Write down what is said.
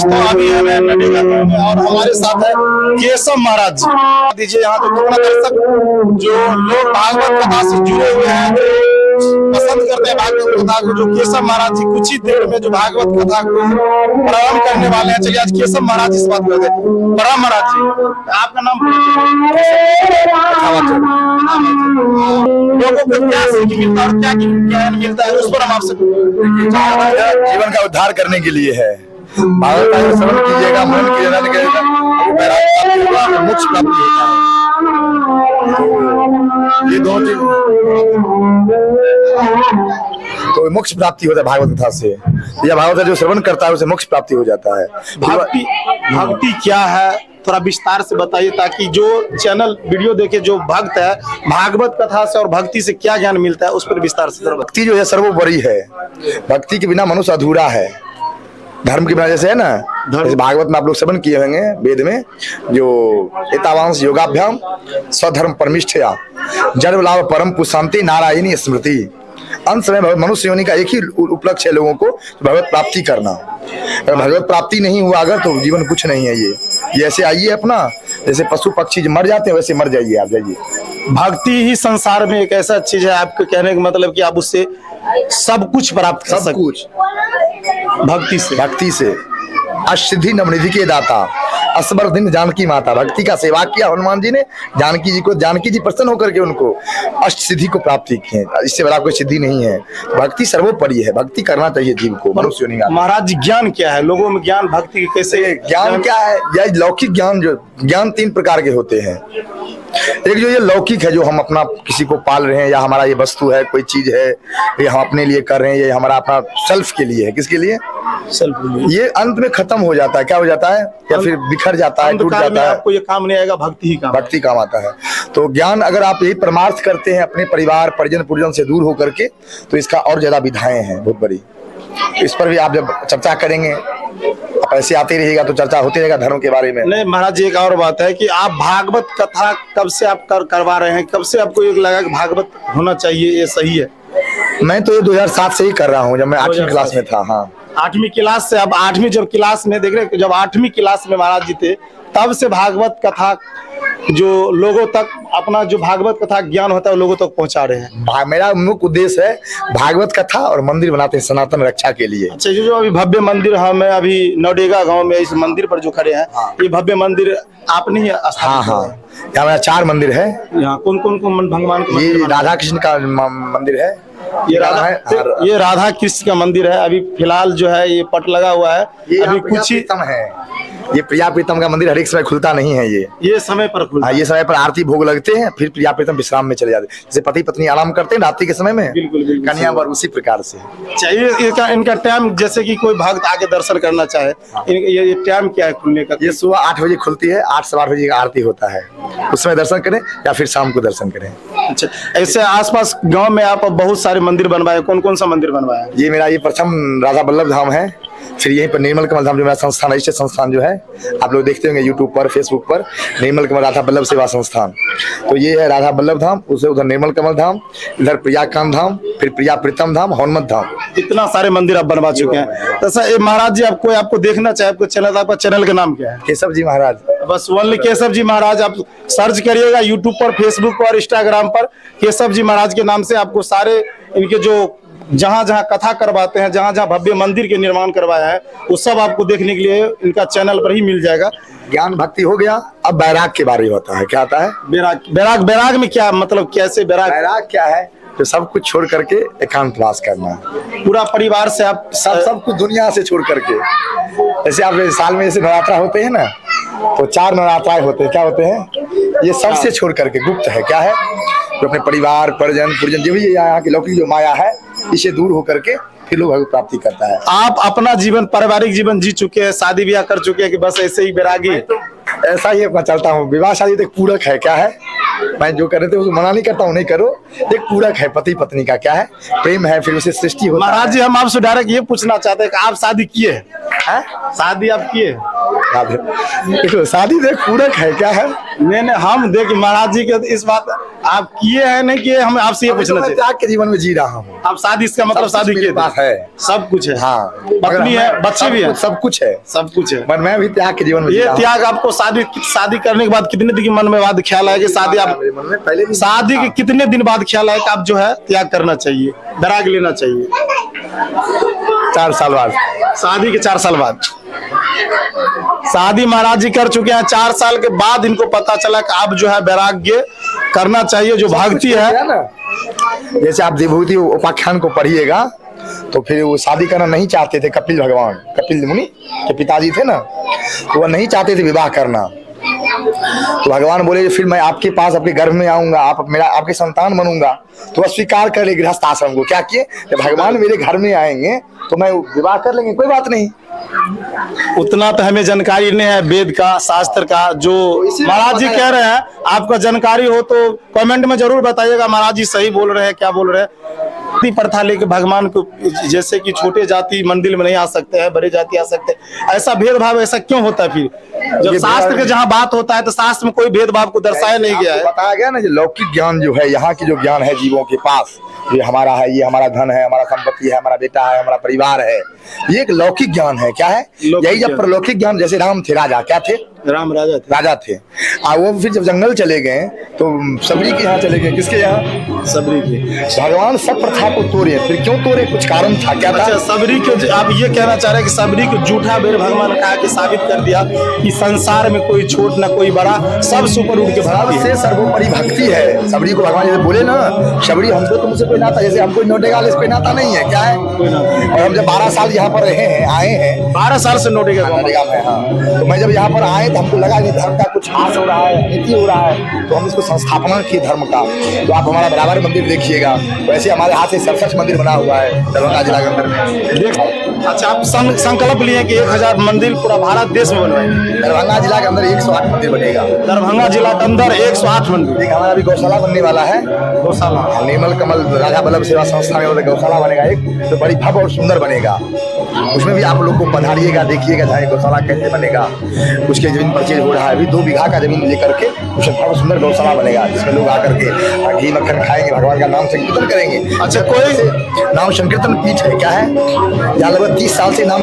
दोस्तों अभी हमें नडेगा में और हमारे साथ है केशव महाराज जी। दीजिए यहाँ तो कितना दर्शक जो लोग भागवत कथा से जुड़े हुए हैं, पसंद करते हैं भागवत कथा को, जो केशव महाराज जी कुछ ही देर में जो भागवत कथा को प्रारंभ करने वाले हैं। चलिए आज केशव महाराज जी से बात करते हैं। प्रणाम महाराज जी, आपका नाम लोगों को क्या सीख मिलता है और क्या ज्ञान मिलता है, उस पर हम आपसे जीवन का उद्धार करने के लिए है। भागवत का श्रवण कीजिएगा, मनन कीजिएगा, मोक्ष प्राप्ति होता है। ये दो चीज तो मोक्ष प्राप्ति होता है भागवत कथा से। यह भागवत जो श्रवण करता है उसे मोक्ष प्राप्ति हो जाता है। भक्ति क्या है थोड़ा विस्तार से बताइए, ताकि जो चैनल वीडियो देखे जो भक्त है भागवत कथा से और भक्ति से क्या ज्ञान मिलता है उस पर विस्तार से। भक्ति जो है सर्वोपरि है। भक्ति के बिना मनुष्य अधूरा है। धर्म की बिना जैसे है ना, जैसे भागवत में आप लोग श्रवण किए होंगे वेद में जो एतावांश योगाभ्याम स्वधर्म परमिष्ठया जन्म लाभ परम पुशांति नारायणी स्मृति। अंत समय मनुष्य योनि का एक ही उपलक्ष्य है लोगों को भगवत प्राप्ति करना। अगर भगवत प्राप्ति नहीं हुआ अगर तो जीवन कुछ नहीं है। ये ऐसे आइए अपना, जैसे पशु पक्षी मर जाते हैं वैसे मर जाइए आप, जाइए। भक्ति ही संसार में एक ऐसा चीज है, आपके कहने का मतलब कि आप उससे सब कुछ प्राप्त कर सकते, सब कुछ भक्ति से अष्टसिद्धि नवनिधि के दाता असबर दिन जानकी माता। भक्ति का सेवा किया हनुमान जी ने जानकी जी को, जानकी जी प्रसन्न होकर के उनको अष्ट सिद्धि को प्राप्ति की है। इससे बड़ा कोई सिद्धि नहीं है। भक्ति सर्वोपरि है। भक्ति करना चाहिए जीव को, मनुष्य नहीं। महाराज जी ज्ञान क्या है लोगों में, ज्ञान भक्ति कैसे, ज्ञान क्या है? यह लौकिक ज्ञान, जो ज्ञान तीन प्रकार के होते हैं। एक जो ये लौकिक है, जो हम अपना किसी को पाल रहे हैं, या हमारा ये वस्तु है, कोई चीज है, ये हम अपने लिए कर रहे हैं, ये हमारा अपना सेल्फ के लिए है। किसके लिए? सेल्फ के लिए। ये अंत में खत्म हो जाता है। क्या हो जाता है? या फिर बिखर जाता है, टूट जाता है। आपको ये काम नहीं आएगा, भक्ति काम आता है। तो ज्ञान अगर आप यही परमार्थ करते हैं अपने परिवार परिजन पुरजन से दूर होकर के, तो इसका और ज्यादा विधाएं हैं बहुत बड़ी। इस पर भी आप जब चर्चा करेंगे, ऐसे आते रहेगा तो चर्चा होती रहेगा धर्म के बारे में। नहीं महाराज जी, एक और बात है कि आप भागवत कथा कब से आप करवा रहे हैं, कब से आपको ये लगा कि भागवत होना चाहिए, ये सही है? मैं तो ये 2007 से ही कर रहा हूँ, जब मैं 8वीं क्लास में था। हाँ, 8वीं क्लास से। अब 8वीं जब क्लास में देख रहे, जब 8वीं क्लास में महाराज जी थे, तब से भागवत कथा जो लोगों तक अपना जो भागवत कथा ज्ञान होता है लोगों तक पहुंचा रहे हैं। मेरा मुख्य उद्देश्य है भागवत कथा और मंदिर बनाते हैं सनातन रक्षा के लिए। अच्छा, जो अभी भव्य मंदिर हमें अभी नडेगा गांव में इस मंदिर पर जो खड़े हैं, ये भव्य मंदिर आपने ही स्थापित हाँ, यहाँ मेरा 4 मंदिर है। यहाँ कौन कौन भगवान का? ये राधा कृष्ण का मंदिर है। ये राधा कृष्ण का मंदिर है। अभी फिलहाल जो है ये पट लगा हुआ है। ये अभी कुछ ही है। ये प्रिया प्रीतम का मंदिर हर एक समय खुलता नहीं है। ये समय पर खुलता है। ये समय पर आरती भोग लगते हैं, फिर प्रिया प्रीतम विश्राम में चले जाते हैं। जैसे पति पत्नी आराम करते हैं रात्रि के समय में, बिल्कुल कन्या वर उसी प्रकार से चाहिए। इनका टाइम, जैसे कि कोई भक्त आके दर्शन करना चाहे, ये टाइम क्या है खुलने का? ये सुबह 8 बजे खुलती है, 8 सवा 8 बजे का आरती होता है। उस समय दर्शन करें या फिर शाम को दर्शन करें। अच्छा, ऐसे आसपास गांव में आप बहुत सारे मंदिर बनवाए, कौन कौन सा मंदिर बनवाया? ये मेरा ये प्रथम राधा बल्लभ धाम है। फिर यहीं पर निर्मल कमल धाम जो मेरा संस्थान, रजिस्टर्ड संस्थान जो है, आप लोग देखते होंगे यूट्यूब पर फेसबुक पर, निर्मल कमल राधा बल्लभ सेवा संस्थान। तो ये है राधा बल्लभ धाम, उसे उधर निर्मल कमल धाम, इधर प्रियाकांत धाम, फिर प्रिया प्रीतम धाम, हनुमत धाम। इतना सारे मंदिर आप बनवा चुके हैं। तो सर महाराज जी, आपको देखना चाहे, आपको चैनल, आपका चैनल का नाम क्या है? केशव जी महाराज। बस ओनली केशव जी महाराज आप सर्च करिएगा यूट्यूब पर, फेसबुक पर, इंस्टाग्राम पर। केशव जी महाराज के नाम से आपको सारे इनके जो जहाँ जहाँ कथा करवाते हैं, जहाँ जहाँ भव्य मंदिर के निर्माण करवाया है, वो सब आपको देखने के लिए इनका चैनल पर ही मिल जाएगा। ज्ञान भक्ति हो गया, अब बैराग के बारे में होता है। क्या आता है? बैराग में क्या मतलब, कैसे बैराग क्या है? तो सब कुछ छोड़ करके एकांतवास करना। पूरा परिवार से आप सब कुछ दुनिया से छोड़ करके। जैसे आप साल में जैसे नवरात्रा होते हैं ना, तो 4 नवरात्राएं होते हैं। क्या होते हैं? ये सबसे छोड़ करके गुप्त है। क्या है? जो अपने परिवार परिजन जो भी यहाँ की लौकिक जो माया है, इसे दूर होकर के फिर लोग भगवत प्राप्ति करता है। आप अपना जीवन, पारिवारिक जीवन जी चुके हैं, शादी ब्याह कर चुके हैं कि बस ऐसे ही बैरागी? ऐसा ही अपना चलता हूँ। विवाह शादी तो एक पूरक है। क्या है? मैं जो कर रहे थे उसको मना नहीं करता हूँ, नहीं करो। एक पूरक है पति पत्नी का। क्या है? प्रेम है, फिर उसे सृष्टि होता है। महाराज जी, हम आपसे डायरेक्ट ये पूछना चाहते हैं कि आप शादी किए हैं? शादी आप किए? देखो शादी देख पूरक है क्या है। नहीं हम देखिए महाराज जी के इस बात आप किए हैं नहीं किए, हम आपसे ये पूछना मैं चाहिए। त्याग के जीवन में जी रहा हूँ। आप शादी इसका मतलब सब कुछ शादी मेरे किए पास है। सब कुछ है। हाँ पत्नी है, बच्चे भी है, सब कुछ है, सब कुछ है। पर मैं भी त्याग के जीवन में जी ये रहा हूँ। त्याग आपको शादी करने के बाद कितने दिन के मन में बाद ख्याल आया कि शादी आप मेरे मन में पहले भी शादी के कितने दिन बाद ख्याल आया कि आप जो है त्याग करना चाहिए, बैराग लेना चाहिए? 4 साल बाद। शादी के 4 साल बाद शादी महाराज जी कर चुके हैं। 4 साल के बाद इनको पता चला कि आप जो है वैराग्य करना चाहिए, जो भक्ति है ना। जैसे आप विभूति उपाख्यान को पढ़िएगा तो फिर वो शादी करना नहीं चाहते थे। कपिल भगवान, कपिल मुनि के पिताजी थे ना, तो वो नहीं चाहते थे विवाह करना। तो भगवान बोले फिर मैं आपके पास आपके गर्भ में आऊंगा, आप मेरा आपके संतान बनूंगा। तो वह स्वीकार कर ले गृहस्थ आश्रम को। क्या किए, भगवान मेरे घर में आएंगे तो मैं विवाह कर लेंगे, कोई बात नहीं। उतना तो हमें जानकारी नहीं है वेद का, शास्त्र का, जो महाराज जी कह रहे हैं। आपका जानकारी हो तो कमेंट में जरूर बताइएगा महाराज जी सही बोल रहे हैं क्या बोल रहे हैं। प्रथा लेके भगवान को, जैसे कि छोटे जाति मंदिर में नहीं आ सकते हैं, बड़े जाति आ सकते हैं, ऐसा भेदभाव ऐसा क्यों होता है? फिर जब शास्त्र के जहाँ बात होता है तो शास्त्र में कोई भेदभाव को दर्शाया नहीं गया है। बताया गया ना, जो लौकिक ज्ञान जो है, यहाँ की जो ज्ञान है जीवों के पास, ये हमारा है, ये हमारा धन है, हमारा संपत्ति है, हमारा बेटा है, हमारा परिवार है, ये एक लौकिक ज्ञान है। क्या है यही? जब परलौकिक ज्ञान, जैसे राम थे राजा, क्या थे? राम राजा थे। वो फिर जब जंगल चले गए तो सबरी के यहाँ चले गए। किसके यहाँ? सबरी के। भगवान सब प्रथा को तोड़े, फिर क्यों तोड़े? कुछ कारण था, क्या था? अच्छा, सबरी के आप ये कहना चाह रहे हैं कि सबरी को झूठा बेर भगवान कहा कि साबित कर दिया कि संसार में कोई छोट ना कोई बड़ा, सब सुपर उठ के भक्ति है, सर्वोपरि भक्ति है। सबरी को भगवान जैसे बोले ना, सबरी हमको तुमसे कोई नाता, जैसे हमको नोटेगाल, इस पे नाता नहीं है। क्या है? और हम जब 12 साल यहाँ पर रहे हैं, आए हैं, 12 साल से नोटेगा में। हाँ, तो मैं जब यहाँ पर आए तो हमको लगा कि धर्म का कुछ हास हो रहा है, नीति हो रहा है, तो हम इसको संस्थापना किए धर्म का। तो आप हमारा बराबर मंदिर देखिएगा, वैसे हमारे हाथ से 67 मंदिर बना हुआ है दरभंगा जिला के अंदर देख। अच्छा, आप संकल्प लिए कि 1000 मंदिर पूरा भारत देश में बनवाएंगे। दरभंगा जिला के अंदर 108 मंदिर बनेगा। दरभंगा जिला के अंदर 108 मंदिर। हमारा भी गौशाला बनने वाला है। गौशाला, निर्मल कमल राजा बल्लभ सेवा संस्थान में गौशाला बनेगा एक, तो बड़ी भव्य और सुंदर बनेगा। उसमें भी आप लोग को पधारिएगा, देखिएगा जहाँ गौशाला कैसे बनेगा। उसके जमीन परचेज हो रहा है, अभी 2 बीघा का जमीन लेकर के उसमें बहुत सुंदर गौशाला बनेगा, जिसमें लोग आकर के घी मक्खन खाएंगे, भगवान का नाम संकीर्तन करेंगे। अच्छा, कोई नाम संकीर्तन पीठ है। क्या है? यहाँ लगभग 30 साल से नाम